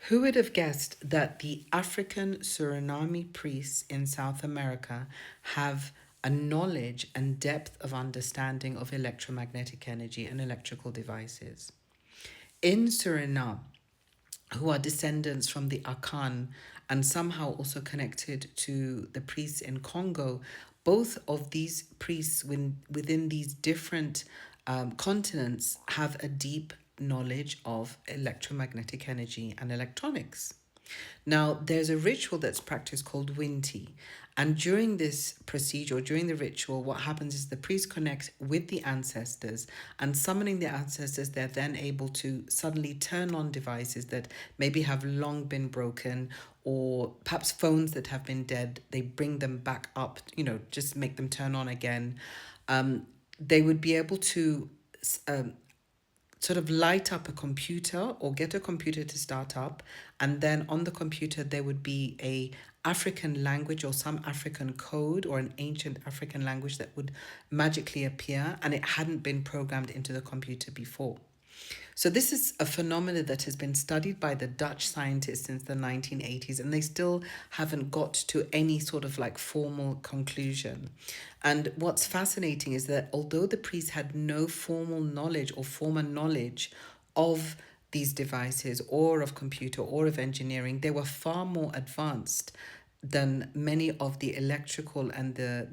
Who would have guessed that the African Suriname priests in South America have a knowledge and depth of understanding of electromagnetic energy and electrical devices? In Suriname, who are descendants from the Akan and somehow also connected to the priests in Congo, both of these priests within these different continents have a deep knowledge of electromagnetic energy and electronics. Now, there's a ritual that's practiced called Winti. And during this procedure, during the ritual, what happens is the priest connects with the ancestors, and summoning the ancestors, they're then able to suddenly turn on devices that maybe have long been broken, or perhaps phones that have been dead. They bring them back up, just make them turn on again. They would be able to um, sort of light up a computer or get a computer to start up, and then on the computer there would be a African language or some African code or an ancient African language that would magically appear, and it hadn't been programmed into the computer before. So this is a phenomenon that has been studied by the Dutch scientists since the 1980s, and they still haven't got to any sort of like formal conclusion. And what's fascinating is that although the priests had no formal knowledge or formal knowledge of these devices or of computer or of engineering, they were far more advanced than many of the electrical and the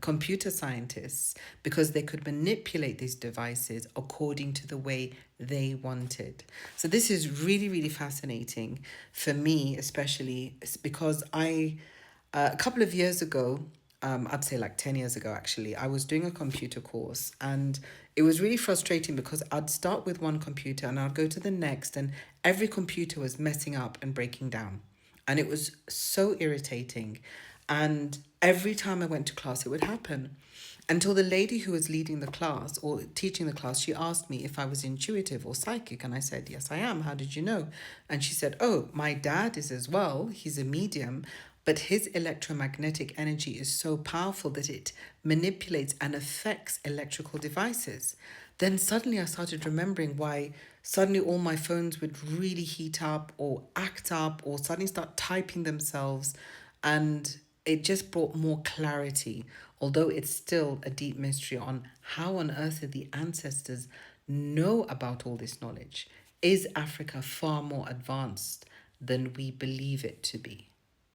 computer scientists, because they could manipulate these devices according to the way they wanted. So this is really, really fascinating for me, especially because a couple of years ago, I'd say like 10 years ago, actually, I was doing a computer course, and it was really frustrating because I'd start with one computer and I'd go to the next, and every computer was messing up and breaking down. And it was so irritating. And every time I went to class, it would happen. Until the lady who was leading the class or teaching the class, she asked me if I was intuitive or psychic. And I said, yes, I am. How did you know? And she said, oh, my dad is as well. He's a medium. But his electromagnetic energy is so powerful that it manipulates and affects electrical devices. Then suddenly I started remembering why suddenly all my phones would really heat up or act up or suddenly start typing themselves. And it just brought more clarity, although it's still a deep mystery on how on earth did the ancestors know about all this knowledge. Is Africa far more advanced than we believe it to be?